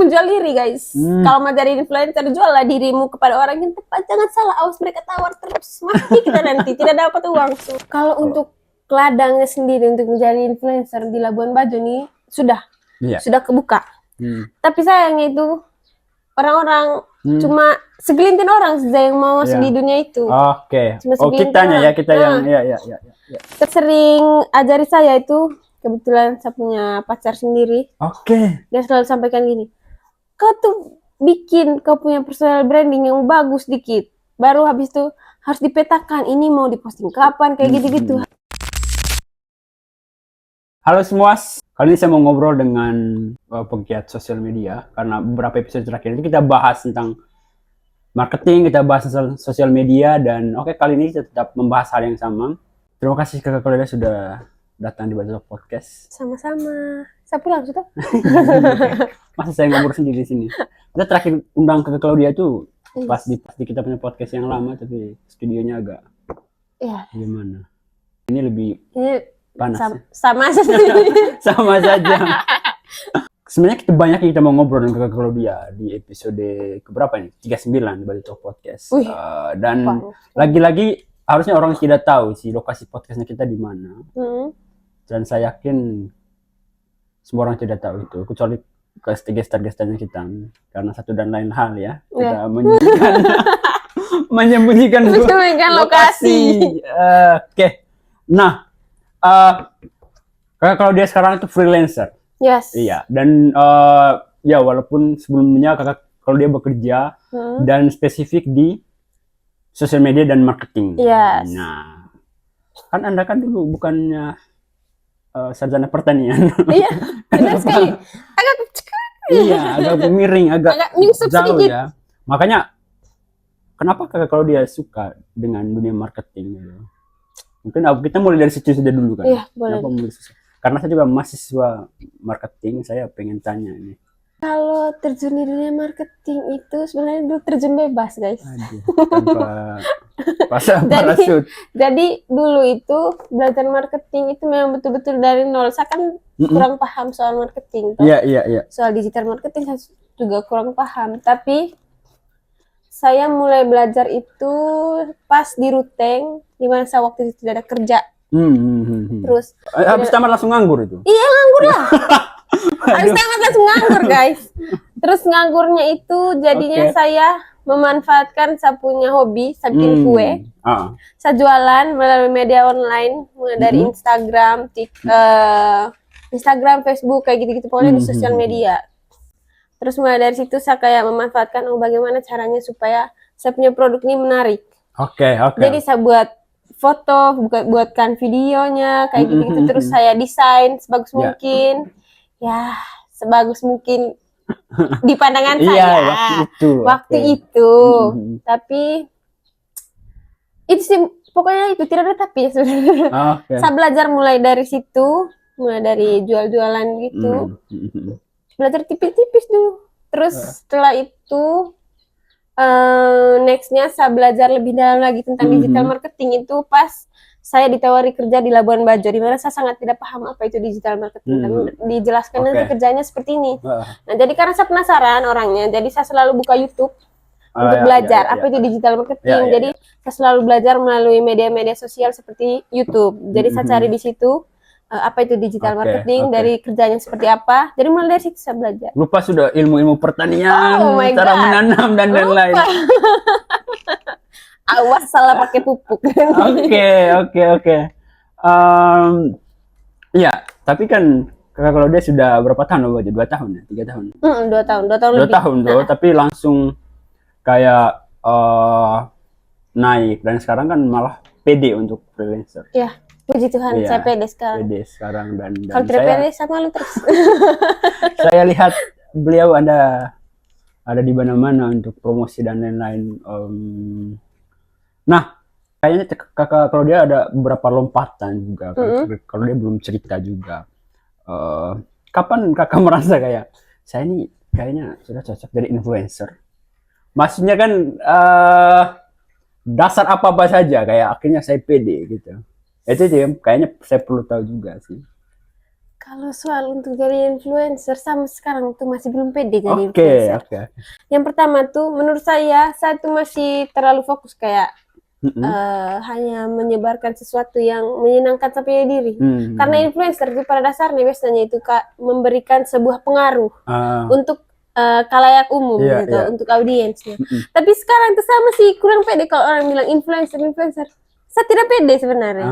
menjual diri guys. Kalau mau jadi influencer, juallah dirimu kepada orang yang tepat. Jangan salah, awas mereka tawar terus. Mati kita nanti, tidak dapat uang. Kalau untuk ladangnya sendiri untuk menjadi influencer di Labuan Bajo nih sudah kebuka. Tapi sayangnya itu orang-orang cuma segelintir orang saja yang mau masuk di dunia itu. Oke. Kitanya yang Sering ajari saya itu, kebetulan saya punya pacar sendiri. Dia selalu sampaikan gini, kau tuh bikin kau punya personal branding yang bagus dikit, baru habis itu harus dipetakan ini mau diposting kapan, kayak gitu-gitu. Halo semua, kali ini saya mau ngobrol dengan pegiat sosial media, karena beberapa episode terakhir itu kita bahas tentang marketing, kita bahas tentang sosial media, dan kali ini kita tetap membahas hal yang sama. Terima kasih Kakak Claudia sudah datang di Bajo Podcast. Sama-sama. Saya pulang sudah. Masa saya ngobrol sendiri di sini. Kita terakhir undang Kakak Claudia itu pas di kita punya podcast yang lama, tapi studionya agak gimana? Ini lebih panas. Sama saja. Sama saja. Sebenarnya kita mau ngobrol dengan Kakak Claudia di episode keberapa nih? 39 di Bajo Podcast. Dan lagi-lagi harusnya orang tidak tahu sih lokasi podcastnya kita di mana. Dan saya yakin semua orang tidak tahu itu, kecuali gestar-gestarnya kita, karena satu dan lain hal ya. Kita menyembunyikan lokasi. Oke. Nah, Kakak Claudia sekarang itu freelancer. Yes. Iya. Dan walaupun sebelumnya Kakak Claudia bekerja dan spesifik di sosial media dan marketing. Yes. Nah, kan Anda kan dulu bukannya sarjana pertanian. Iya, benar sekali. Agak miring, agak nyungsep jauh sedikit. Ya. Makanya, kenapa Kakak Claudia suka dengan dunia marketing? Mungkin kita mulai dari situ saja dulu kan? Iya, boleh. Karena saya juga mahasiswa marketing, saya pengen tanya ini. Kalau terjun di dunia marketing itu sebenarnya dulu terjun bebas guys. Tanpa pasang parasut. Jadi dulu itu belajar marketing itu memang betul-betul dari nol. Saya kan kurang paham soal marketing. Iya. Soal digital marketing saya juga kurang paham. Tapi saya mulai belajar itu pas di Ruteng, di mana saya waktu itu tidak ada kerja. Terus habis tamat langsung nganggur itu? Iya, nganggur lah. Habis tamat langsung nganggur guys. Terus nganggurnya itu jadinya saya memanfaatkan saya punya hobi, saya bikin kue. Saya jualan melalui media online, mulai dari Instagram, Instagram, Facebook, kayak gitu-gitu, pokoknya di sosial media. Terus mulai dari situ saya kayak memanfaatkan bagaimana caranya supaya saya punya produk ini menarik. Jadi saya buat foto, buatkan videonya kayak gitu-gitu, terus saya desain sebagus mungkin. Ya, sebagus mungkin di pandangan saya waktu itu. Tapi itu sih pokoknya itu tidak ada tapi sebenarnya. Saya belajar mulai dari situ, mulai dari jual-jualan gitu. Belajar tipis-tipis dulu. Terus setelah itu nextnya saya belajar lebih dalam lagi tentang digital marketing itu pas saya ditawari kerja di Labuan Bajo, di mana saya sangat tidak paham apa itu digital marketing. Dan dijelaskan nanti kerjanya seperti ini. Nah, jadi karena saya penasaran orangnya, jadi saya selalu buka YouTube untuk belajar apa itu digital marketing. Jadi saya selalu belajar melalui media-media sosial seperti YouTube. Jadi saya cari di situ apa itu digital marketing, dari kerjanya seperti apa. Jadi mulai dari situ saya belajar. Lupa sudah ilmu-ilmu pertanian, cara menanam dan lain-lain. Awas salah pakai pupuk. Oke. Iya, tapi kan Kakak Claudia sudah berapa tahun loh? 2 tahun ya? 3 tahun? 2 tahun. 2 tahun lebih. 2 tahun loh, tapi langsung kayak naik. Dan sekarang kan malah pede untuk freelancer. Iya, puji Tuhan, saya pede sekarang. Dan kalau tidak pede sama lu terus. Saya lihat beliau ada di mana-mana untuk promosi dan lain-lain. Nah, kayaknya Kakak Claudia ada beberapa lompatan juga. Kalau dia belum cerita juga. Kapan Kakak merasa kayak saya ini kayaknya sudah cocok jadi influencer? Maksudnya kan dasar apa saja kayak akhirnya saya pede gitu. Itu sih kayaknya saya perlu tahu juga sih. Kalau soal untuk jadi influencer sama sekarang tuh masih belum pede jadi Oke, influencer. oke. Yang pertama tuh menurut saya tuh masih terlalu fokus kayak hanya menyebarkan sesuatu yang menyenangkan sampai diri. Karena influencer itu pada dasarnya biasanya itu memberikan sebuah pengaruh untuk khalayak umum gitu, untuk audiensnya. Tapi sekarang tuh saya masih kurang pede kalau orang bilang influencer. Saya tidak pede sebenarnya.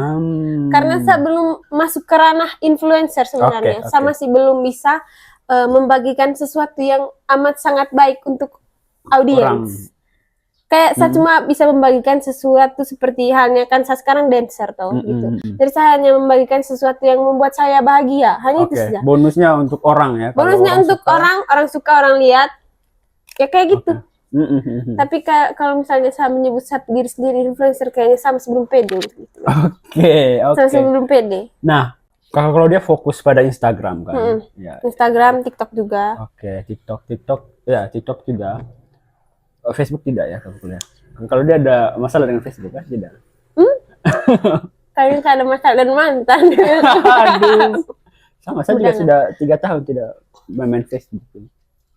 Karena saya belum masuk ke ranah influencer sebenarnya. Saya masih belum bisa membagikan sesuatu yang amat sangat baik untuk audiens. Kayak saya cuma bisa membagikan sesuatu seperti halnya kan saya sekarang dancer gitu. Jadi saya hanya membagikan sesuatu yang membuat saya bahagia. Hanya itu saja. Bonusnya untuk orang ya. Bonusnya untuk orang suka, orang lihat. Ya kayak gitu. Tapi kalau misalnya saya menyebut diri sendiri influencer, kayaknya saya masih belum pede gitu. Oke. Saya masih belum pede. Nah, kalau dia fokus pada Instagram kan. Ya. Instagram, TikTok juga. Oke, TikTok juga. Facebook tidak ya kalau kuliah. Kalau dia ada masalah dengan Facebook kan tidak? Kayaknya ada masalah dan mantan. Aduh. Sama saya juga sudah 3 tahun tidak main Facebook.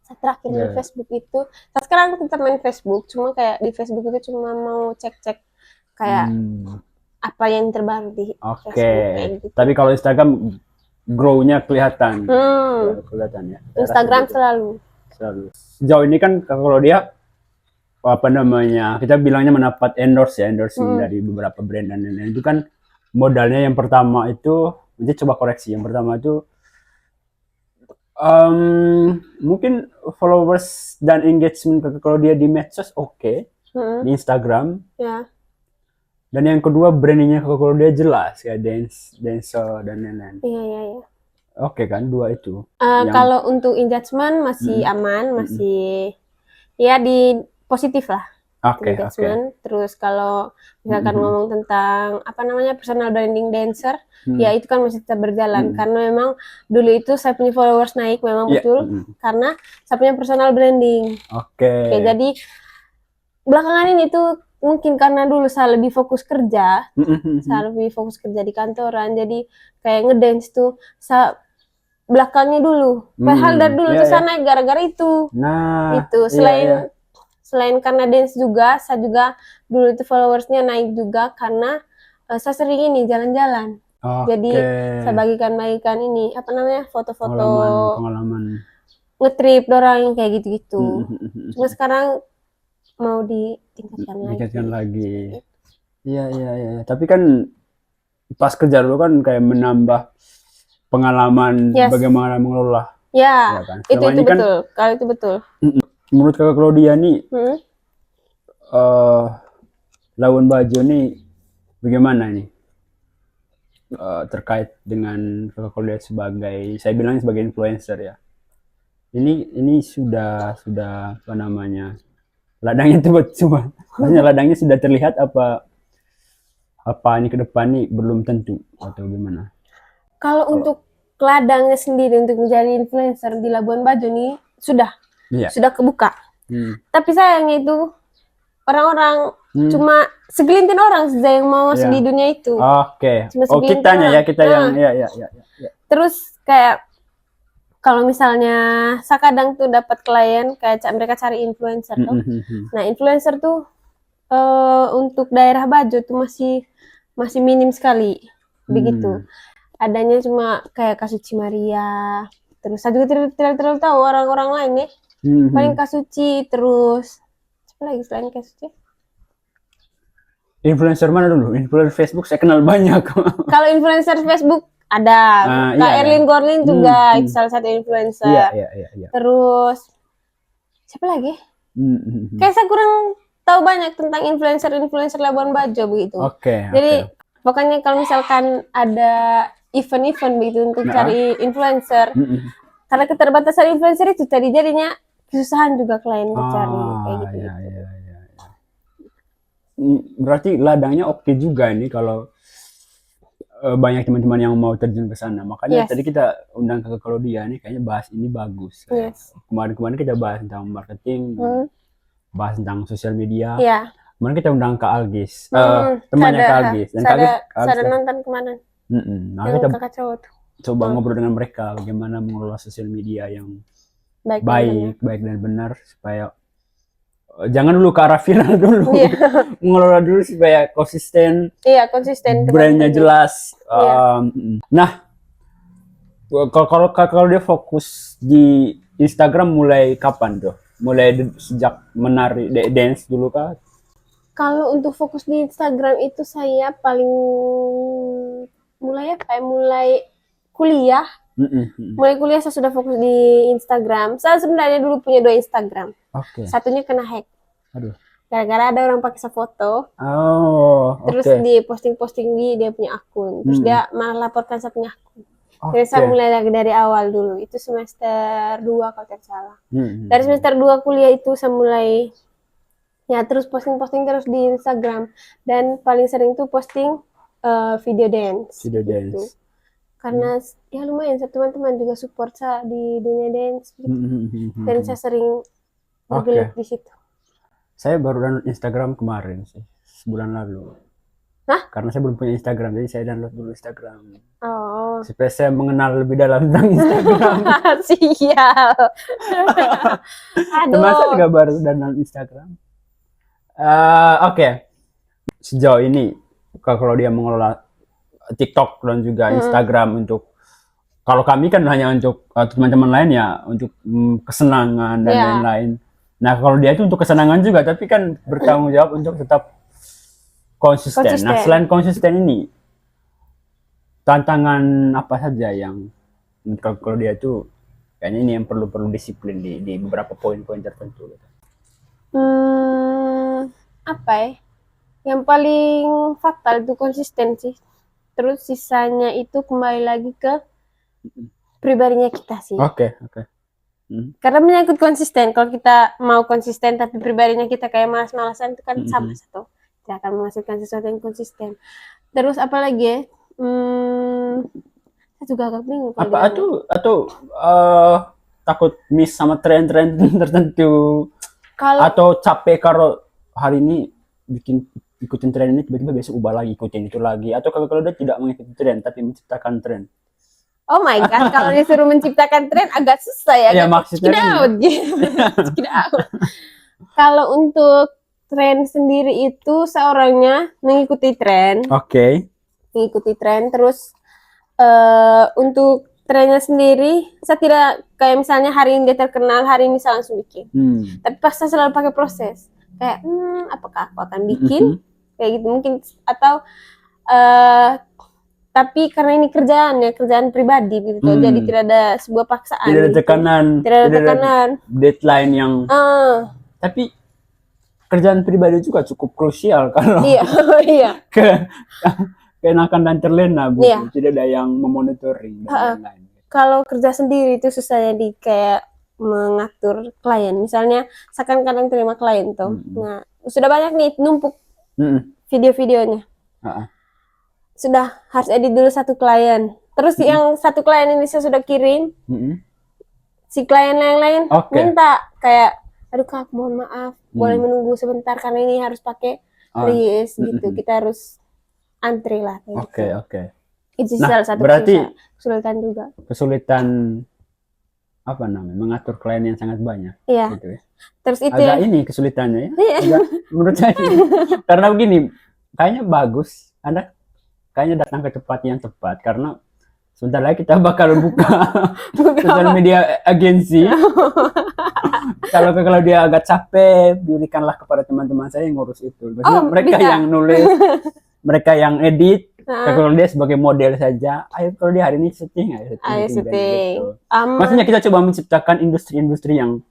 Saya terakhir main Facebook itu, saya sekarang tetap main Facebook, cuma kayak di Facebook itu cuma mau cek-cek kayak apa yang terbaru di Facebook. Gitu. Tapi kalau Instagram grow-nya kelihatan. Kelihatan ya. Instagram selalu. Sejauh ini kan kalau dia kita bilangnya mendapat endorsing dari beberapa brand dan lain-lain, itu kan modalnya yang pertama itu, jadi coba koreksi, yang pertama itu mungkin followers dan engagement kalau dia di medsos di Instagram, dan yang kedua brandingnya kalau dia jelas kayak dancer dan lain-lain. Iya. Oke kan, dua itu. Kalau untuk engagement masih aman, masih ya di positif lah. Engagement. Terus kalau misalkan ngomong tentang personal branding dancer, ya itu kan masih tetap berjalan karena memang dulu itu saya punya followers naik memang betul karena saya punya personal branding. Jadi belakangan ini tuh mungkin karena dulu saya lebih fokus kerja, di kantoran, jadi kayak ngedance tuh saya belakangnya dulu. Padahal dari dulu tuh saya naik gara-gara itu. Itu selain karena dance juga, saya juga dulu itu followersnya naik juga karena saya sering ini jalan-jalan. Jadi saya bagikan ini foto-foto pengalaman ngetrip dorang kayak gitu-gitu. Cuma sekarang mau ditingkatkan lagi. Iya. Tapi kan pas kerja dulu kan kayak menambah pengalaman bagaimana mengelola. Ya kan? Itu betul. Kalau itu betul. Menurut Kakak Claudia nih, Labuan Bajo nih bagaimana nih terkait dengan Kakak Claudia saya bilang sebagai influencer ya. Ini sudah apa namanya, ladangnya cuma maksudnya ladangnya sudah terlihat apa ini ke depan nih belum tentu atau gimana? Kalau untuk ladangnya sendiri untuk menjadi influencer di Labuan Bajo nih sudah kebuka. Tapi sayangnya itu orang-orang cuma segelintir orang saja yang mau masuk di dunia itu. Cuma kita yang Terus kayak kalau misalnya saya kadang tuh dapat klien kayak mereka cari influencer tuh. Nah, influencer tuh untuk daerah Bajo tuh masih minim sekali. Begitu. Adanya cuma kayak Kasuci Maria. Terus saya juga tidak terlalu tahu orang-orang lain ya. Paling Kasuci, terus apa lagi selain Kasuci? Influencer mana dulu? Influencer Facebook saya kenal banyak. Kalau influencer Facebook ada Kak Erlin Gorlin juga itu salah satu influencer. Iya. Terus siapa lagi? Kayak saya kurang tahu banyak tentang influencer Labuan Bajo begitu. Jadi pokoknya kalau misalkan ada event-event begitu untuk cari influencer, karena keterbatasan influencer itu jadinya kesusahan juga klien mencari kayak gitu. Iya. Berarti ladangnya oke juga nih kalau banyak teman-teman yang mau terjun ke sana. Makanya tadi kita undang ke Claudia nih, kayaknya bahas ini bagus. Kemarin kita bahas tentang marketing, bahas tentang sosial media. Kemarin kita undang Kak Algis, temannya Kak Algis. Dan saya ada nonton kemarin. Nah, yang kakak cowok tuh. coba ngobrol dengan mereka bagaimana mengelola sosial media yang baik dan benar supaya jangan dulu ke arah viral dulu. Mengelola dulu supaya konsisten. Konsisten. Brandnya jelas. Nah, kalau dia fokus di Instagram mulai kapan tuh? Mulai sejak menari dance dulu kah? Kalau untuk fokus di Instagram itu saya paling mulai kuliah. Mulai kuliah saya sudah fokus di Instagram. Saya sebenarnya dulu punya 2 Instagram. Satunya kena hack. Aduh. Gara-gara ada orang pakai foto. Terus di posting-posting di dia punya akun. Terus dia malah laporkan saya punya akun. Jadi saya mulai lagi dari awal dulu. Itu semester 2 kalau tidak salah. Dari semester 2 kuliah itu saya mulai terus posting-posting terus di Instagram. Dan paling sering tuh posting video dance. Gitu. Karena ya lumayan, teman-teman juga support saya di dunia dance gitu. Dan saya sering bergelut di situ. Saya baru download Instagram kemarin sih, sebulan lalu. Karena saya belum punya Instagram, jadi saya download dulu Instagram. Supaya saya mengenal lebih dalam tentang Instagram. Sial. Aduh. Masa juga baru download Instagram. Sejauh ini kalau dia mengelola TikTok dan juga Instagram untuk, kalau kami kan hanya untuk teman-teman lain ya untuk kesenangan dan lain-lain. Nah kalau dia itu untuk kesenangan juga, tapi kan bertanggung jawab untuk tetap konsisten. Nah selain konsisten ini, tantangan apa saja yang kalau dia itu kayaknya ini yang perlu disiplin di beberapa poin-poin tertentu. Yang paling fatal itu konsistensi. Terus sisanya itu kembali lagi ke pribadinya kita sih. Karena menyangkut konsisten. Kalau kita mau konsisten tapi pribadinya kita kayak malas-malasan, itu kan sama satu. Tidak akan menghasilkan sesuatu yang konsisten. Terus apalagi ya? Saya juga agak bingung. Atau takut miss sama tren-tren tertentu. Atau capek kalau hari ini ikutin tren ini, tiba-tiba besok ubah lagi ikutin itu lagi. Atau kalau dia tidak mengikuti tren tapi menciptakan tren. Oh my god, kalau disuruh menciptakan tren agak susah ya. Maksudnya Kalau untuk tren sendiri itu seorangnya mengikuti tren. Mengikuti tren, terus untuk trennya sendiri saya tidak kayak misalnya hari ini dia terkenal, hari ini saya langsung bikin. Tapi pas saya selalu pakai proses. Kayak apakah aku akan bikin? Kayak gitu mungkin, atau tapi karena ini kerjaan pribadi gitu, jadi tidak ada sebuah paksaan. Tidak ada tekanan. Tidak ada tekanan. Deadline yang. Tapi kerjaan pribadi juga cukup krusial kalau. Iya. Keenakan dan terlena, Bu. Tidak ada yang memonitoring dan lain-lain. Kalau kerja sendiri itu susahnya di kayak mengatur klien. Misalnya, saya kan kadang terima klien tuh. Nah, sudah banyak nih numpuk video-videonya. Sudah harus edit dulu satu klien. Terus yang satu klien ini saya sudah kirim. Si klien yang lain minta kayak, aduh kak, mohon maaf, boleh menunggu sebentar karena ini harus pakai list gitu. Kita harus antri lah. Itu salah satu kesulitan juga. Kesulitan apa namanya, mengatur klien yang sangat banyak. Gitu ya. Terus itu agak ini kesulitannya ya. Menurut saya karena begini, kayaknya bagus Anda kayaknya datang ke tempat yang tepat, karena sebentar lagi kita bakal buka sosial media agensi. Kalau dia agak capek, berikanlah kepada teman-teman saya yang ngurus itu. Mereka yang nulis, mereka yang edit. Kalau dia sebagai model saja, kalau dia hari ini syuting, syuting. Gitu. Maksudnya kita coba menciptakan industri-industri yang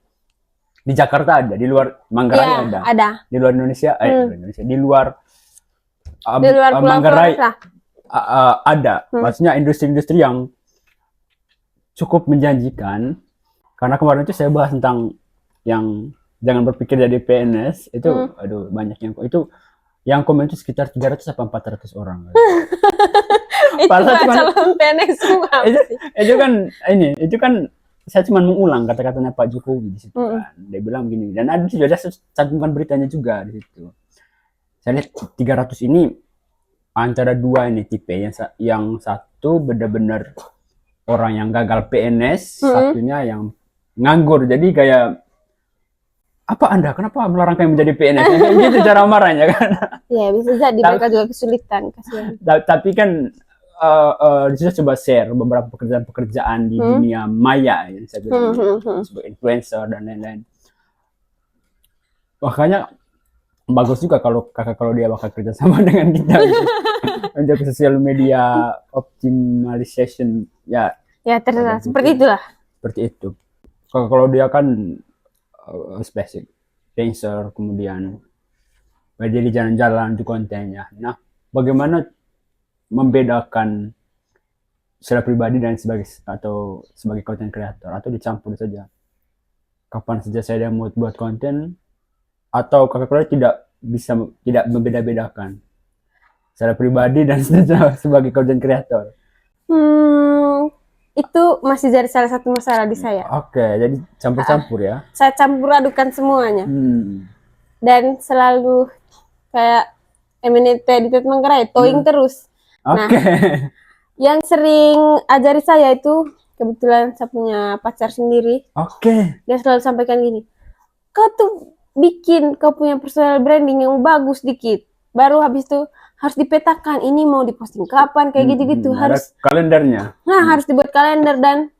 di Jakarta ada, di luar Manggarai ada. Di luar Indonesia, di luar Manggarai ada. Maksudnya industri-industri yang cukup menjanjikan. Karena kemarin itu saya bahas tentang yang jangan berpikir jadi PNS itu, aduh banyak yang komen itu sekitar 300 sampai 400 orang. Itu calon PNS semua. Itu kan saya cuma mengulang kata-katanya Pak Jokowi di situ kan. Dia bilang gini, dan ada sudah cantumkan beritanya juga di situ. Saya lihat 300 ini antara dua ini tipe, yang satu benar-benar orang yang gagal PNS, satunya yang nganggur. Jadi kayak apa Anda? Kenapa melarang kami menjadi PNS? Gitu cara marahnya kan? Ya bisa jadi mereka juga kesulitan, kasihan. Tapi kan di situ coba share beberapa pekerjaan-pekerjaan di dunia maya, ya, saya bilang, sebagai influencer dan lain-lain. Makanya bagus juga kalau dia bakal kerja sama dengan kita untuk sosial media optimization ya Terserah seperti itulah. Seperti itu. Kalau dia kan spesifik dancer, kemudian jadi jalan-jalan di kontennya. Nah, bagaimana membedakan secara pribadi dan sebagai content creator, atau dicampur saja? Kapan saja saya mau buat konten, atau kakak tidak membeda-bedakan secara pribadi dan sebagai content creator? Itu masih jadi salah satu masalah di saya. Oke, jadi campur-campur ya. Saya campur adukan semuanya. Dan selalu kayak edited menggerai, towing terus. Nah, yang sering ajari saya itu kebetulan saya punya pacar sendiri. Dia selalu sampaikan gini, kau tuh bikin kau punya personal branding yang bagus dikit, baru habis itu harus dipetakan ini mau diposting kapan, kayak gitu-gitu. Harus kalendernya. Nah, harus dibuat kalender, dan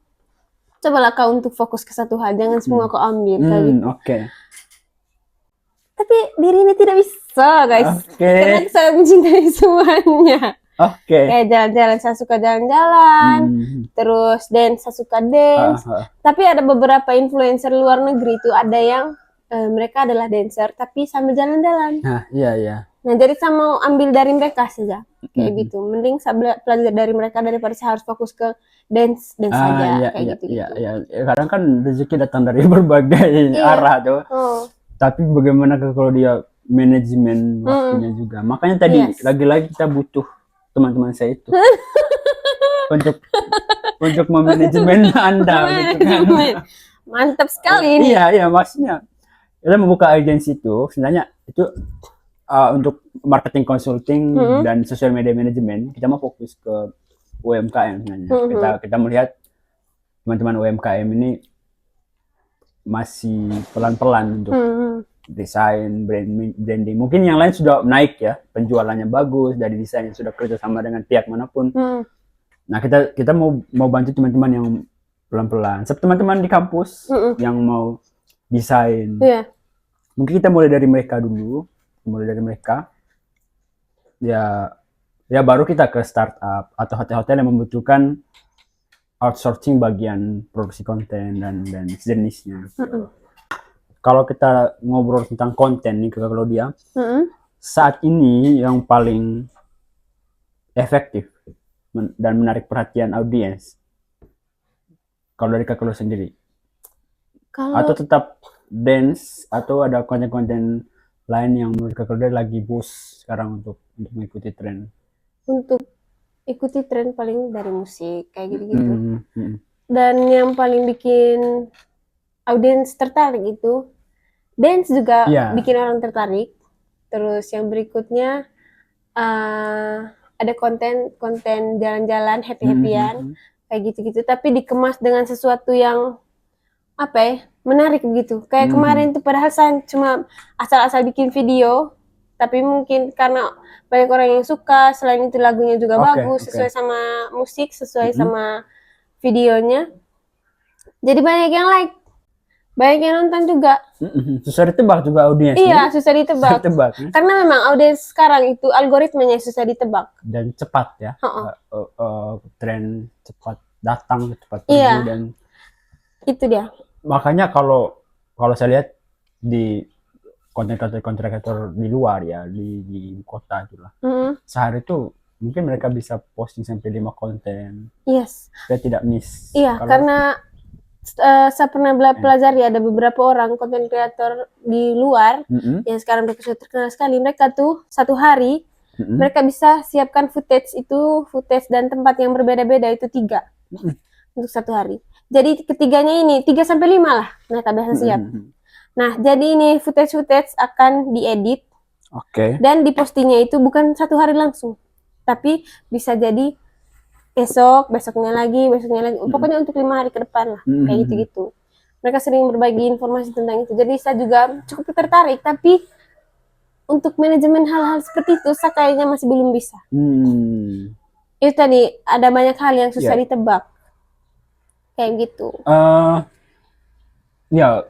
cobalah kau untuk fokus ke satu hal, jangan semua kau ambil kayak gitu. Tapi diri ini tidak bisa, guys. Karena saya mencintai semuanya. Kayak jalan-jalan, saya suka jalan-jalan. Terus dance, saya suka dance. Tapi ada beberapa influencer luar negeri itu ada yang mereka adalah dancer tapi sambil jalan-jalan. Iya. Nah, jadi saya mau ambil dari mereka saja kayak gitu. Mending saya belajar dari mereka daripada saya harus fokus ke dance saja kayak gitu. Iya. Kadang kan rezeki datang dari berbagai arah tuh. Tapi bagaimana kalau dia manajemen waktunya juga. Makanya tadi lagi-lagi kita butuh teman-teman saya itu untuk memanajemen Anda gitu kan. Mantap sekali ini. Iya, maksudnya kita membuka agensi itu sebenarnya itu untuk marketing consulting dan social media management. Kita mau fokus ke UMKM sebenarnya. Kita melihat teman-teman UMKM ini masih pelan-pelan untuk desain, branding. Mungkin yang lain sudah naik ya, penjualannya bagus dari desain yang sudah kerja sama dengan pihak manapun. Nah, kita mau bantu teman-teman yang pelan-pelan. Seperti teman-teman di kampus yang mau desain. Mungkin kita mulai dari mereka dulu, ya baru kita ke startup atau hotel-hotel yang membutuhkan outsourcing bagian produksi konten dan jenisnya. Kalau kita ngobrol tentang konten nih Kak Claudia, saat ini yang paling efektif dan menarik perhatian audiens, kalau dari Kak Claudia sendiri, atau tetap dance, atau ada konten-konten lain yang menurut Kak Claudia lagi boost sekarang untuk mengikuti tren? Untuk ikuti tren paling dari musik kayak gitu-gitu. Dan yang paling bikin audiens tertarik itu dance juga bikin orang tertarik. Terus yang berikutnya ada konten jalan-jalan, happy-happyan kayak gitu-gitu, tapi dikemas dengan sesuatu yang menarik begitu. Kayak kemarin tuh padahal saya cuma asal-asal bikin video, tapi mungkin karena banyak orang yang suka, selain itu lagunya juga bagus, sesuai sama musik, sesuai sama videonya. Jadi banyak yang like, banyak yang nonton juga. Susah ditebak juga audiens. Iya, susah ditebak. Karena memang audiens sekarang itu algoritmanya susah ditebak. Dan cepat ya. Tren cepat datang, cepat pergi dan itu dia. Makanya kalau saya lihat di konten kreator di luar ya, di kota itulah. Sehari itu mungkin mereka bisa posting sampai 5 konten. Supaya tidak miss. Karena saya pernah pelajari ada beberapa orang konten kreator di luar yang sekarang mereka sudah terkenal sekali. Mereka tuh satu hari mereka bisa siapkan footage dan tempat yang berbeda-beda itu 3 untuk satu hari. Jadi ketiganya ini 3-5 lah mereka biasa siap. Nah, jadi ini footage akan diedit dan dipostingnya itu bukan satu hari langsung, tapi bisa jadi besoknya lagi. Pokoknya untuk 5 hari ke depan lah, kayak gitu-gitu. Mereka sering berbagi informasi tentang itu. Jadi saya juga cukup tertarik, tapi untuk manajemen hal-hal seperti itu saya kayaknya masih belum bisa. Itu tadi ada banyak hal yang susah ditebak. Kayak gitu. Ya,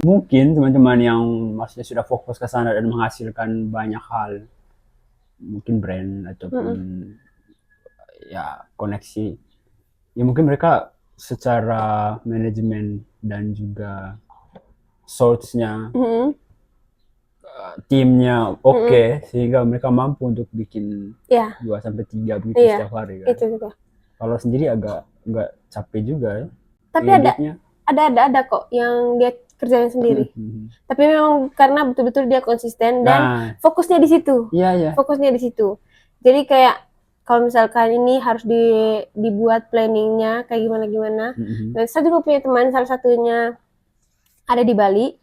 mungkin teman-teman yang maksudnya sudah fokus ke sana dan menghasilkan banyak hal, mungkin brand ataupun ya koneksi, ya mungkin mereka secara manajemen dan juga source-nya, timnya oke, sehingga mereka mampu untuk bikin 2-3 begitu setiap hari kan. Itu juga. Kalau sendiri agak nggak capek juga ya. Tapi ada kok yang dia kerjanya sendiri. Tapi memang karena betul-betul dia konsisten dan fokusnya di situ. Fokusnya di situ. Jadi kayak kalau misalkan ini harus dibuat planningnya kayak gimana. Dan saya juga punya teman, salah satunya ada di Bali.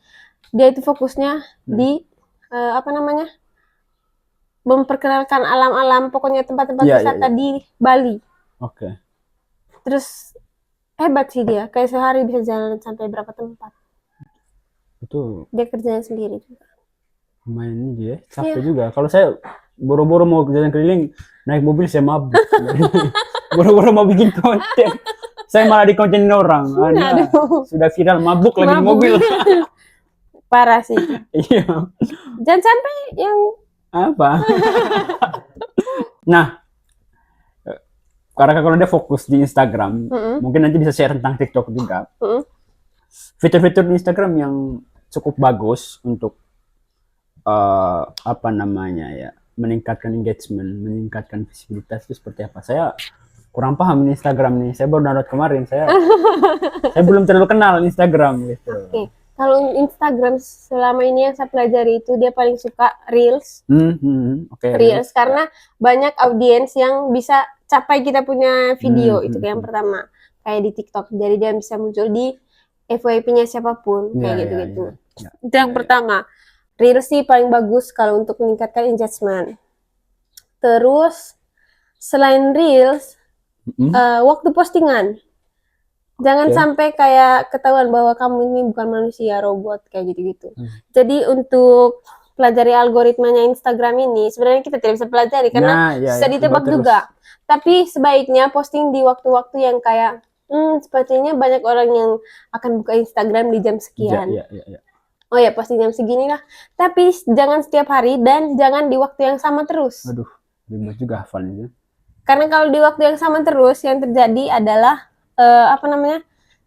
Dia itu fokusnya di memperkenalkan alam-alam, pokoknya tempat-tempat wisata di Bali. Terus hebat sih dia, kayak sehari bisa jalan sampai berapa tempat. Betul. Dia kerjanya sendiri juga. Lumayan dia, capek juga. Kalau saya boro-boro mau jalan keliling, naik mobil saya mabuk. Boro-boro mau bikin konten, saya malah dikontenin orang. Sudah viral mabuk lagi di mobil. Parah sih. Iya. Jangan sampai yang apa? Nah, karena kalau dia fokus di Instagram, mungkin nanti bisa share tentang TikTok juga. Fitur-fitur di Instagram yang cukup bagus untuk meningkatkan engagement, meningkatkan visibilitas itu seperti apa? Saya kurang paham di Instagram nih. Saya baru download kemarin. Saya belum terlalu kenal Instagram gitu. Kalau Instagram selama ini yang saya pelajari itu dia paling suka Reels. Reels karena banyak audiens yang bisa capai kita punya video. Itu yang pertama. Kayak di TikTok. Jadi dia bisa muncul di FYP-nya siapapun. Kayak gitu-gitu. Itu yang pertama. Reels sih paling bagus kalau untuk meningkatkan engagement. Terus selain Reels, waktu postingan. Jangan sampai kayak ketahuan bahwa kamu ini bukan manusia, robot, kayak gitu-gitu. Jadi untuk pelajari algoritmanya Instagram ini, sebenarnya kita tidak bisa pelajari karena bisa ditebak juga. Tapi sebaiknya posting di waktu-waktu yang kayak, sepertinya banyak orang yang akan buka Instagram di jam sekian. Oh ya, posting jam segini lah. Tapi jangan setiap hari dan jangan di waktu yang sama terus. Aduh, ribet juga hafalnya. Karena kalau di waktu yang sama terus, yang terjadi adalah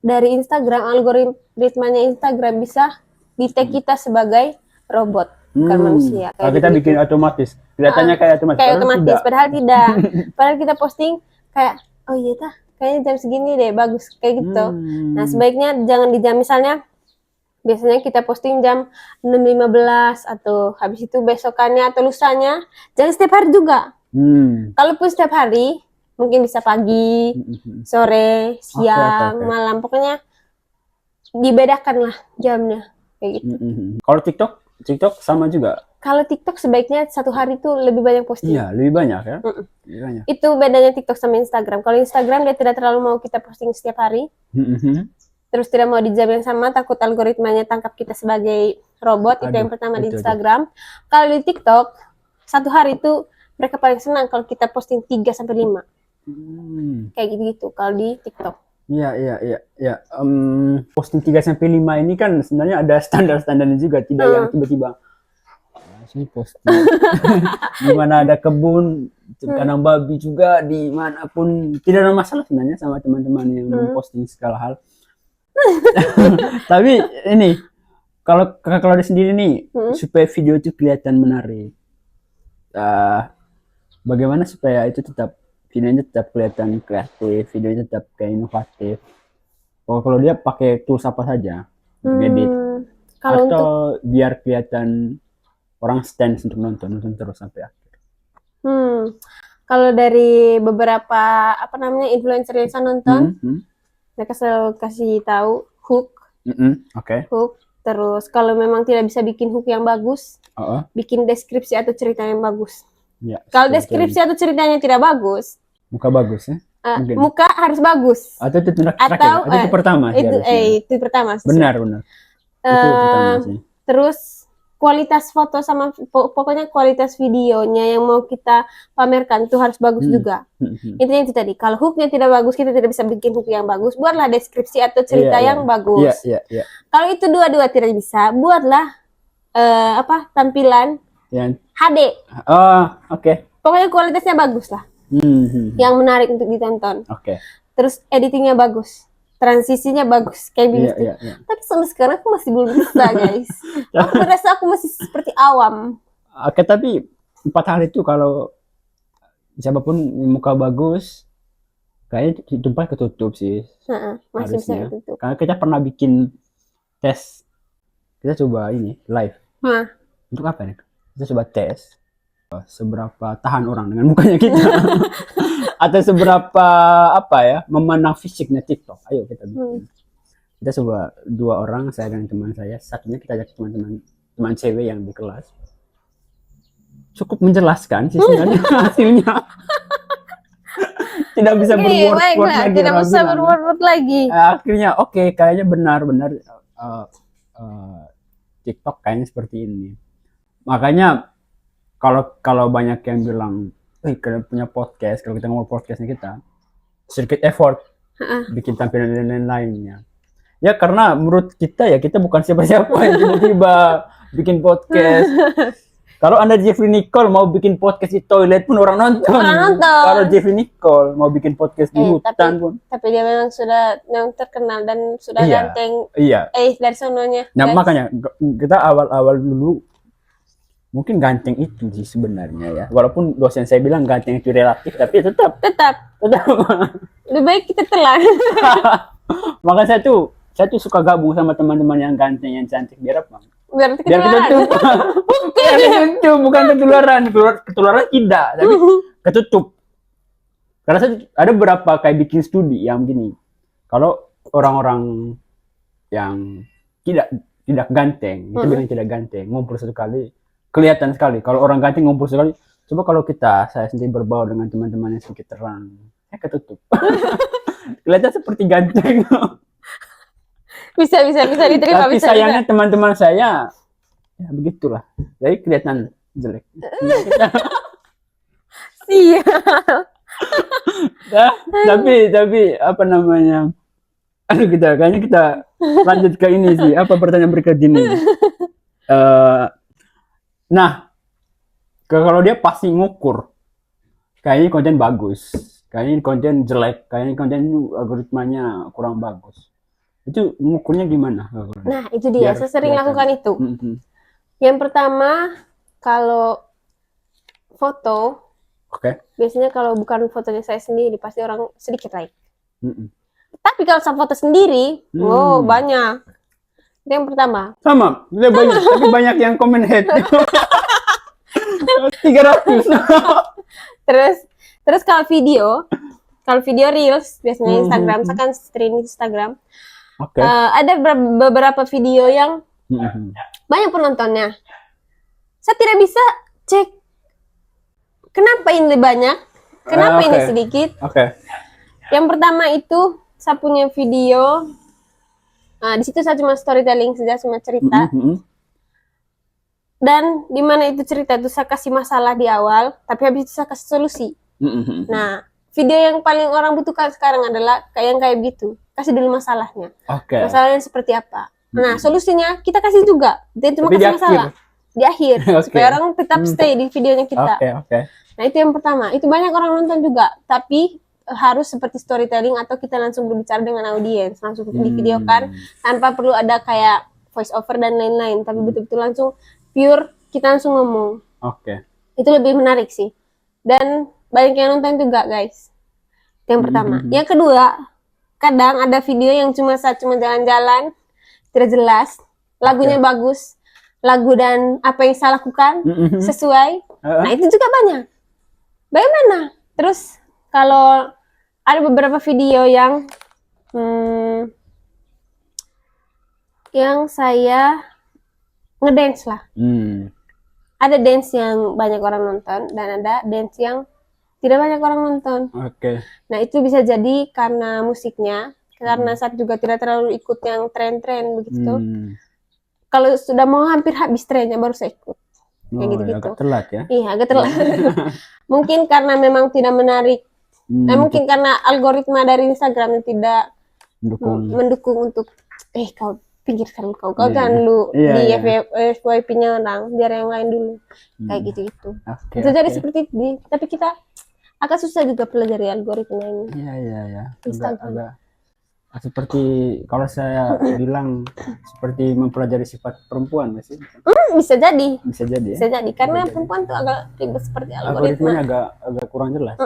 dari Instagram, algoritmanya Instagram bisa di-tag kita sebagai robot, bukan manusia. Kalau kita bikin otomatis, kelihatannya kayak otomatis. Kayak otomatis, padahal tidak. Padahal kita posting kayak, oh iya tah, kayaknya jam segini deh, bagus, kayak gitu. Nah, sebaiknya jangan di jam, misalnya, biasanya kita posting jam 6.15 atau habis itu besokannya atau lusanya, jangan setiap hari juga. Kalaupun setiap hari, mungkin bisa pagi, sore, siang, malam, pokoknya dibedakan lah jamnya kayak gitu. Kalau TikTok sama juga. Kalau TikTok sebaiknya satu hari itu lebih banyak posting. Iya, lebih banyak ya. Lebih banyak. Itu bedanya TikTok sama Instagram. Kalau Instagram dia tidak terlalu mau kita posting setiap hari. Terus tidak mau di jam yang sama, takut algoritmanya tangkap kita sebagai robot. Itu yang pertama di Instagram. Kalau di TikTok, satu hari itu mereka paling senang kalau kita posting 3-5. Kayak gitu kalau di TikTok. Iya. Posting 3-5 ini kan sebenarnya ada standar-standarnya juga, tidak yang tiba-tiba langsung posting. Di mana ada kebun, kandang babi juga, dimanapun, tidak ada masalah sebenarnya sama teman-teman yang memposting segala hal. Tapi ini kalau ada sendiri nih, supaya video itu kelihatan menarik, bagaimana supaya itu videonya tetap kelihatan kreatif, videonya tetap kayak inovatif? Kalau dia pakai tools apa saja ngedit, atau biar kelihatan orang stand untuk nonton terus sampai akhir? Kalau dari beberapa influencer yang saya nonton, mereka selalu kasih tahu hook. Hook. Terus kalau memang tidak bisa bikin hook yang bagus, bikin deskripsi atau cerita yang bagus. Kalau deskripsi atau ceritanya tidak bagus, muka bagus ya? muka harus bagus. Atau itu terakhir? Atau itu pertama sih? Itu pertama sih. Benar. Itu pertama sih. Terus kualitas foto sama pokoknya kualitas videonya yang mau kita pamerkan itu harus bagus juga. Intinya itu tadi. Kalau hooknya tidak bagus, kita tidak bisa bikin hook yang bagus. Buatlah deskripsi atau cerita yang bagus. Kalau itu dua-dua tidak bisa, buatlah tampilan yang HD. Pokoknya kualitasnya bagus lah. Yang menarik untuk ditonton. Terus editingnya bagus. Transisinya bagus kayak begitu. Tapi sampai sekarang aku masih belum bisa, guys. Aku merasa aku masih seperti awam. Tapi 4 hal itu kalau siapapun muka bagus, kayaknya tempat ketutup sih. Masih bisa ketutup. Karena kita pernah bikin tes, kita coba ini live. Untuk apa nih? Kita coba tes seberapa tahan orang dengan mukanya kita. Atau seberapa memandang fisiknya TikTok. Ayo kita bikin. Kita coba 2 orang, saya dan teman saya. Satunya kita ajak teman cewek yang di kelas. Cukup menjelaskan sih sebenarnya hasilnya. Tidak bisa berword-word lagi. Tidak bisa berword-word lagi. Akhirnya kayaknya benar-benar TikTok kayaknya seperti ini. Makanya kalau banyak yang bilang, kalian punya podcast, kalau kita ngomong podcastnya kita sedikit effort bikin tampilan dan lain-lainnya. Ya karena menurut kita ya kita bukan siapa-siapa yang tiba-tiba bikin podcast. Kalau Anda Jeffrey Nicole mau bikin podcast di toilet pun orang nonton. Kalau Jeffrey Nicole mau bikin podcast di hutan pun. Tapi dia memang sudah yang terkenal dan sudah ganteng. Dari sononya. Nah makanya kita awal-awal dulu mungkin ganteng itu sih sebenarnya ya. Walaupun dosen saya bilang ganteng itu relatif, tapi tetap. Lebih baik kita telan. Maka saya tuh suka gabung sama teman-teman yang ganteng, yang cantik. Biar apa? Biar ketutup. Bukan ketularan. Ketularan tidak, tapi ketutup. Karena saya ada beberapa kayak bikin studi yang begini. Kalau orang-orang yang tidak ganteng, kita bilang tidak ganteng, ngumpul satu kali kelihatan sekali. Kalau orang ganteng ngumpul sekali, coba kalau saya sendiri berbaur dengan teman-teman yang sedikit terang, ketutup. Kelihatan seperti ganteng. Bisa diterima. Tapi sayangnya teman-teman saya, ya begitulah. Jadi kelihatan jelek. Siap. Tapi apa namanya? Kayaknya kita lanjut ke ini sih. Apa pertanyaan berikut ini? Nah, kalau dia pasti ngukur, kayaknya konten bagus, kayaknya konten jelek, kayaknya konten algoritmanya kurang bagus. Itu ngukurnya gimana? Nah, itu dia. Saya sering lakukan itu. Yang pertama, kalau foto, biasanya kalau bukan fotonya saya sendiri, pasti orang sedikit like. Tapi kalau saya foto sendiri, banyak. Itu yang pertama. Sama, banyak, tapi banyak yang komen hate. 300. Terus kalau video reels, biasanya Instagram, saya kan stream Instagram. Ada beberapa video yang banyak penontonnya. Saya tidak bisa cek kenapa ini banyak, kenapa ini sedikit. Yang pertama itu saya punya video. Di situ saya cuma storytelling saja, cuma cerita. Dan di mana itu cerita itu saya kasih masalah di awal, tapi habis itu saya kasih solusi. Nah, video yang paling orang butuhkan sekarang adalah kayak gitu. Kasih dulu masalahnya. Masalahnya seperti apa? Nah, solusinya kita kasih juga. Dan cuma kasih masalah di akhir supaya orang tetap stay di videonya kita. Nah, itu yang pertama. Itu banyak orang nonton juga, tapi harus seperti storytelling atau kita langsung berbicara dengan audiens, langsung divideokan tanpa perlu ada kayak voice over dan lain-lain, tapi betul-betul langsung pure kita langsung ngomong. Itu lebih menarik sih. Dan banyak yang nonton juga, guys. Itu yang pertama. Yang kedua, kadang ada video yang cuma jalan-jalan, tidak jelas, lagunya bagus, lagu dan apa yang saya lakukan sesuai. Nah, itu juga banyak. Bagaimana? Terus kalau ada beberapa video yang saya ngedance lah. Ada dance yang banyak orang nonton dan ada dance yang tidak banyak orang nonton. Oke. Nah itu bisa jadi karena musiknya, karena saya juga tidak terlalu ikut yang tren-tren begitu. Kalau sudah mau hampir habis trennya baru saya ikut. Kayak gitu-gitu. Agak telat ya? Iya, agak telat. Mungkin karena memang tidak menarik. Mungkin karena algoritma dari Instagram tidak mendukung untuk kau pinggirkan kau jangan lu di FYP-nya orang, biar yang lain dulu. Kayak gitu-gitu. Bisa jadi seperti itu. Tapi kita agak susah juga pelajari algoritma ini. Iya. Agak seperti kalau saya bilang seperti mempelajari sifat perempuan masih. Bisa jadi. Bisa jadi. Bisa jadi karena perempuan tuh agak ribet seperti algoritma. Agak kurang jelas.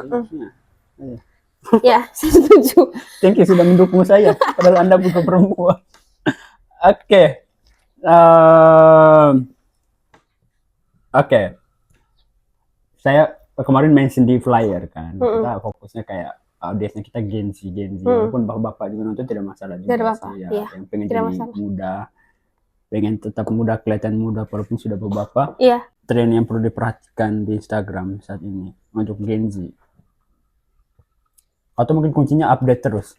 Ya, saya setuju. Thank you sudah mendukung saya. Padahal Anda bukan perempuan. Oke. Saya kemarin mention di flyer kan. Kita fokusnya kayak audiensnya kita Gen Z. Walaupun bapak-bapak juga nonton tidak masalah juga sih. Ya, yang pengen jadi muda, pengen tetap muda, kelihatan muda walaupun sudah berbapak. Iya. Tren yang perlu diperhatikan di Instagram saat ini untuk Gen Z. Atau mungkin kuncinya update terus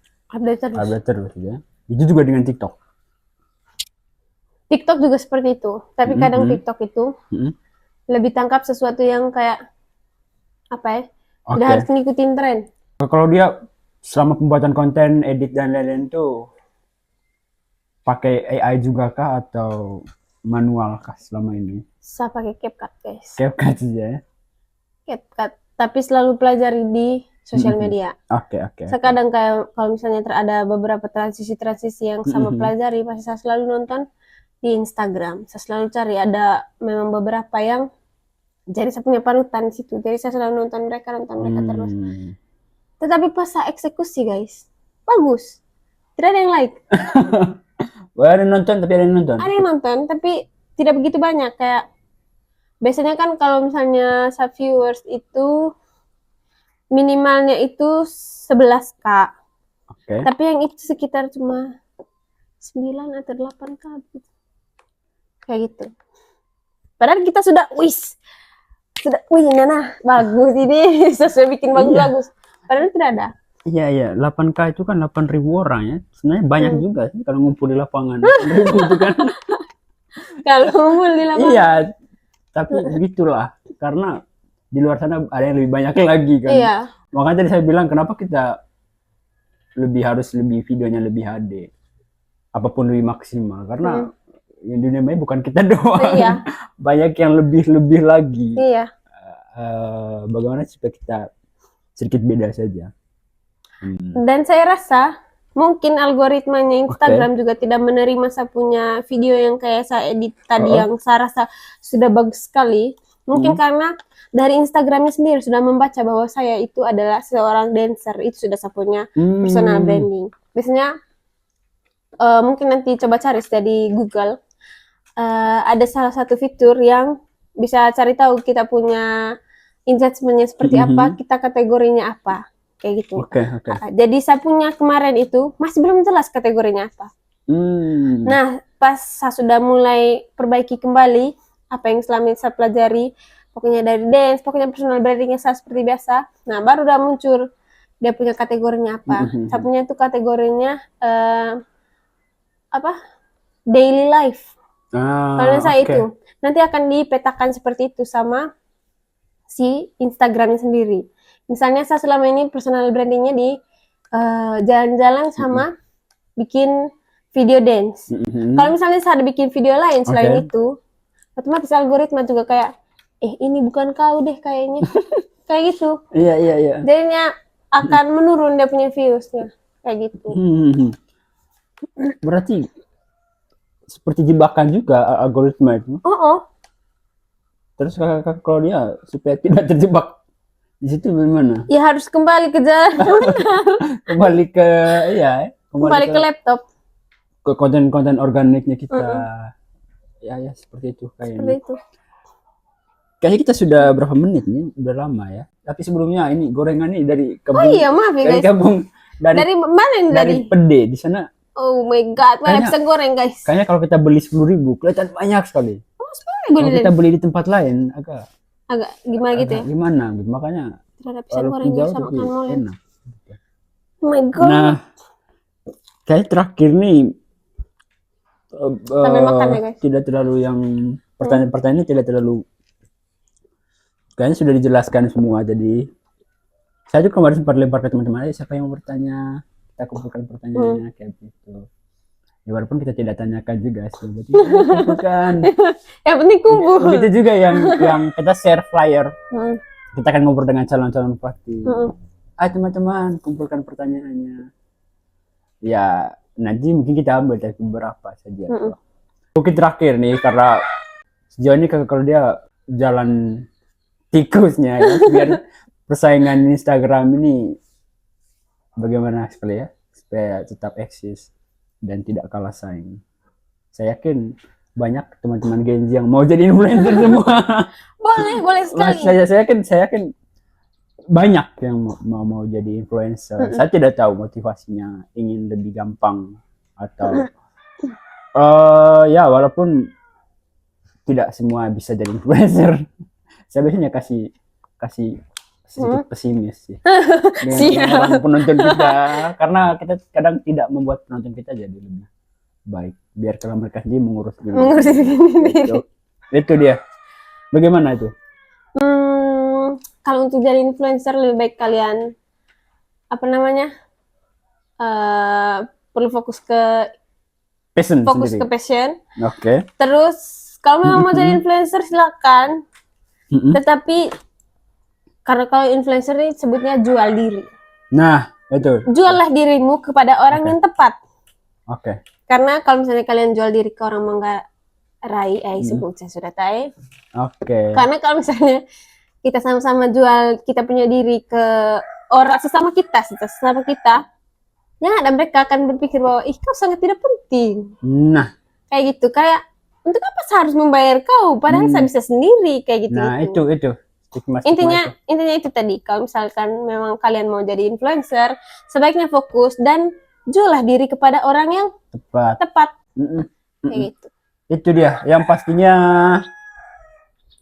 ya. Itu juga dengan TikTok juga seperti itu, tapi kadang TikTok itu lebih tangkap sesuatu yang kayak apa ya, udah harus ngikutin tren. Kalau dia selama pembuatan konten, edit dan lain-lain tuh pakai AI juga kah atau manual kah selama ini? Saya pakai CapCut guys. CapCut saja ya? CapCut, tapi selalu pelajari di sosial media. Oke. Kadang kayak kalau misalnya ada beberapa transisi yang sama pelajari, pasti saya selalu nonton di Instagram. Saya selalu cari, ada memang beberapa yang jadi saya punya panutan di situ. Jadi saya selalu nonton mereka terus. Tetapi pas saya eksekusi guys, bagus. Tidak ada yang like. Ada yang nonton tapi ada yang nonton. Ada yang nonton tapi tidak begitu banyak. Kayak biasanya kan kalau misalnya viewers itu minimalnya itu 11K. Tapi yang itu sekitar cuma 9 atau 8K gitu. Kayak gitu. Padahal kita sudah Nana bagus ini, sesuai bikin bagus-bagus. Padahal tidak ada. Iya, 8K itu kan 8.000 orang ya. Sebenarnya banyak juga sih kalau ngumpul di lapangan. 8.000 itu kan. Kalau ngumpul di lapangan. Iya, tapi begitulah. Karena di luar sana ada yang lebih banyak lagi kan. Iya. Makanya tadi saya bilang kenapa kita harus videonya lebih HD. Apapun lebih maksimal. Karena yang dunia maya bukan kita doang. Iya. Banyak yang lebih lagi. Iya. Bagaimana supaya kita sedikit beda saja. Dan saya rasa mungkin algoritmanya Instagram juga tidak menerima saya punya video yang kayak saya edit tadi yang saya rasa sudah bagus sekali. Mungkin karena dari Instagramnya sendiri sudah membaca bahwa saya itu adalah seorang dancer. Itu sudah saya punya personal branding. Biasanya mungkin nanti coba cari di Google. Ada salah satu fitur yang bisa cari tahu kita punya engagementnya seperti apa, kita kategorinya apa, kayak gitu. Jadi saya punya kemarin itu masih belum jelas kategorinya apa. Nah, pas saya sudah mulai perbaiki kembali apa yang selama ini saya pelajari, pokoknya dari dance, pokoknya personal brandingnya saya seperti biasa. Nah, baru udah muncul dia punya kategorinya apa. Saya punya itu kategorinya daily life. Kalau saya itu nanti akan dipetakan seperti itu sama si Instagramnya sendiri. Misalnya saya selama ini personal brandingnya di jalan-jalan sama bikin video dance. Kalau misalnya saya ada bikin video lain selain itu, otomatis algoritma juga kayak ini bukan kau deh kayaknya. Kayak gitu. Iya. Jadinya akan menurun dia punya viewsnya kayak gitu. Berarti seperti jebakan juga algoritma itu. Terus kakak kalau dia supaya tidak terjebak di situ bagaimana? Ya harus kembali ke jalan. kembali ke ke laptop. Ke konten-konten organiknya kita. Ya seperti itu kayaknya. Seperti itu. Kayaknya kita sudah berapa menit nih? Udah lama ya. Tapi sebelumnya ini gorengan nih dari kebun. Oh iya, maaf ya guys. Dari mana ini dari Pede di sana. Oh my god, mana bisa goreng guys. Kayaknya kalau kita beli 10.000 kelihatan banyak sekali. Kalau kita beli di tempat lain agak gimana gitu ya? Gimana gitu. Makanya terhadap pisang goreng sama ikan molen. Enak. Oh my god. Nah, kayak terakhir nih sambil makan ya guys. Tidak terlalu yang pertanyaan-pertanyaan ini tidak terlalu, kayaknya sudah dijelaskan semua. Jadi saya juga kemarin sempat lempar ke teman-teman, siapa yang mau bertanya, kita kumpulkan pertanyaannya kayak gitu. Ya walaupun kita tidak tanyakan juga sih, jadi kumpulkan. Yang penting kumpul. Begitu juga yang kita share flyer. Kita akan ngobrol dengan calon-calon bupati. Teman-teman, kumpulkan pertanyaannya. Ya nanti mungkin kita ambil dari beberapa saja. Mungkin terakhir nih, karena sejauh ini kalau dia jalan tikusnya ya, biar persaingan Instagram ini bagaimana sekali ya, supaya tetap eksis dan tidak kalah saing. Saya yakin banyak teman-teman Gen Z yang mau jadi influencer semua. boleh sekali. Saya yakin banyak yang mau jadi influencer. Saya tidak tahu motivasinya, ingin lebih gampang atau ya walaupun tidak semua bisa jadi influencer. Saya biasanya kasih sedikit pesimis sih dengan penonton kita, karena kita kadang tidak membuat penonton kita jadi lebih baik, biar kalau mereka sendiri mengurus diri. Itu dia. Bagaimana itu? Kalau untuk jadi influencer lebih baik kalian perlu fokus ke passion. Oke. Terus kalau memang mau jadi influencer silakan. Tetapi karena kalau influencer ini sebutnya jual diri. Nah, itu. Juallah dirimu kepada orang yang tepat. Oke. Karena kalau misalnya kalian jual diri ke orang Manggarai, sebut saya sudah tahu. Oke. Karena kalau misalnya kita sama-sama jual kita punya diri ke orang sesama kita, yang ada mereka akan berpikir bahwa kau sangat tidak penting. Nah, kayak gitu, kayak untuk apa saya harus membayar kau? Padahal saya bisa sendiri kayak gitu. Nah, itu. Intinya itu tadi, kalau misalkan memang kalian mau jadi influencer, sebaiknya fokus dan juallah diri kepada orang yang tepat. Kayak gitu. Itu dia, yang pastinya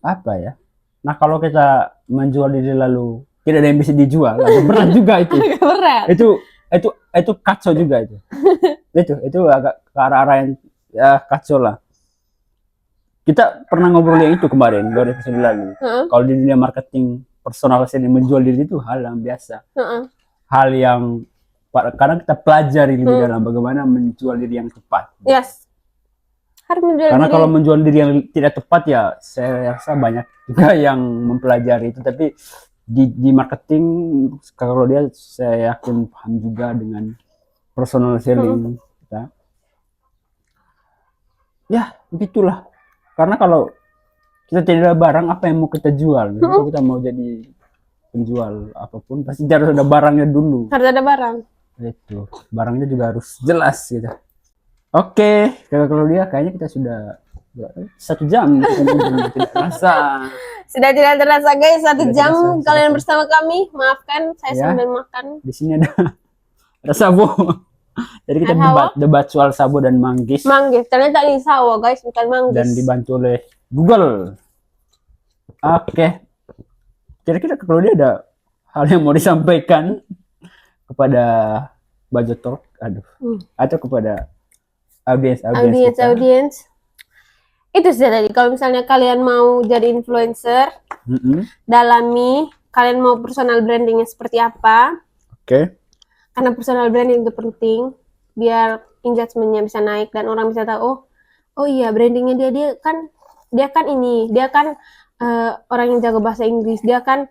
apa ya? Nah, kalau kita menjual diri lalu tidak ada yang bisa dijual, berat juga itu. Berat. Itu kacau juga itu. itu agak ke arah yang ya kacau lah. Kita pernah ngobrol yang itu kemarin 2 episode lalu. Kalau di dunia marketing personal selling, menjual diri itu hal yang biasa. Hal yang kadang kita pelajari lebih dalam bagaimana menjual diri yang tepat. Yes. Harus menjual Karena diri. kalau menjual diri yang tidak tepat ya saya rasa banyak juga yang mempelajari itu, tapi di marketing kalau dia saya yakin paham juga dengan personal selling kita. Ya, begitulah. Karena kalau kita tidak ada barang, apa yang mau kita jual? Kalau kita mau jadi penjual apapun, pasti harus ada barangnya dulu. Harus ada barang. Itu, barangnya juga harus jelas gitu. Oke, kalau dia kayaknya kita sudah 1 jam tidak terasa. Sudah tidak terasa guys, 1 jam kalian bersama kami. Maafkan saya sambil makan. Di sini ada Sabo. Jadi kita debat soal Sabo dan manggis. Ternyata ini sawo guys, bukan manggis. Dan dibantu oleh Google. Oke. Kira-kira kalau dia ada hal yang mau disampaikan kepada Budget Talk, atau kepada audiens. Itu sih tadi. Kalau misalnya kalian mau jadi influencer, dalami. Kalian mau personal brandingnya seperti apa? Oke. Karena personal branding itu penting, biar engagement-nya bisa naik dan orang bisa tahu, oh iya brandingnya dia kan orang yang jago bahasa Inggris, dia kan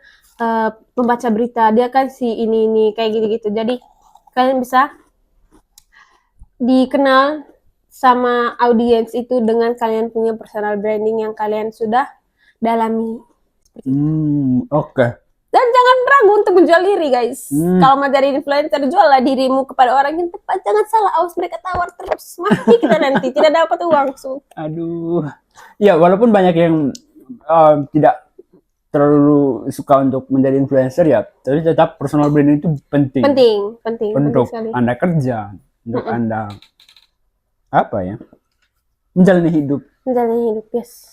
pembaca berita, dia kan si ini kayak gitu-gitu. Jadi kalian bisa dikenal sama audiens itu dengan kalian punya personal branding yang kalian sudah dalami. Oke. Dan jangan ragu untuk menjual diri guys. Kalau mau jadi influencer, juallah dirimu kepada orang yang tepat. Jangan salah, awas mereka tawar terus. Mati kita nanti, tidak dapat uang. Aduh. Ya walaupun banyak yang tidak terlalu suka untuk menjadi influencer ya, tapi tetap personal branding itu penting. Penting Untuk sekali. Anda kerja, untuk Anda apa ya? Menjalani hidup. Yes.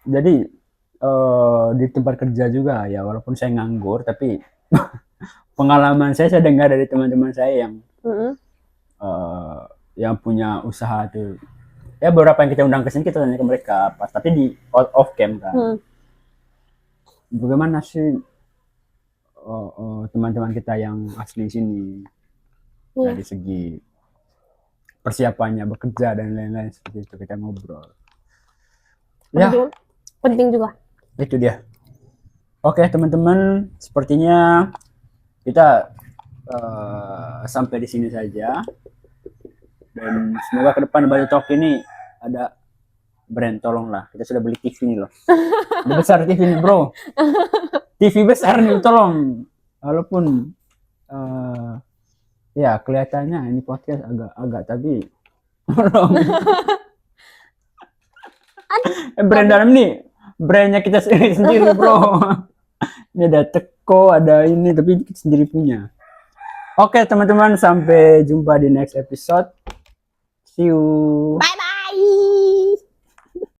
Jadi di tempat kerja juga ya, walaupun saya nganggur, tapi pengalaman saya dengar dari teman-teman saya yang punya usaha tuh. Ya beberapa yang kita undang ke sini kita tanya ke mereka pas, tapi di off cam kan. Bagaimana sih teman-teman kita yang asli sini dari segi persiapannya bekerja dan lain-lain seperti itu, kita ngobrol. Penting juga. Itu dia. Oke teman-teman, sepertinya kita sampai di sini saja. Dan semoga ke depan Bali Talk ini ada brand, tolonglah. Kita sudah beli TV nih loh. Udah besar TV nih bro. TV besar nih, tolong. Walaupun ya kelihatannya ini podcast agak tapi tolong. Brand dalam nih, brandnya kita sendiri bro. Ini ada teko, ada ini, tapi kita sendiri punya. Oke teman-teman, sampai jumpa di next episode. See you. Bye.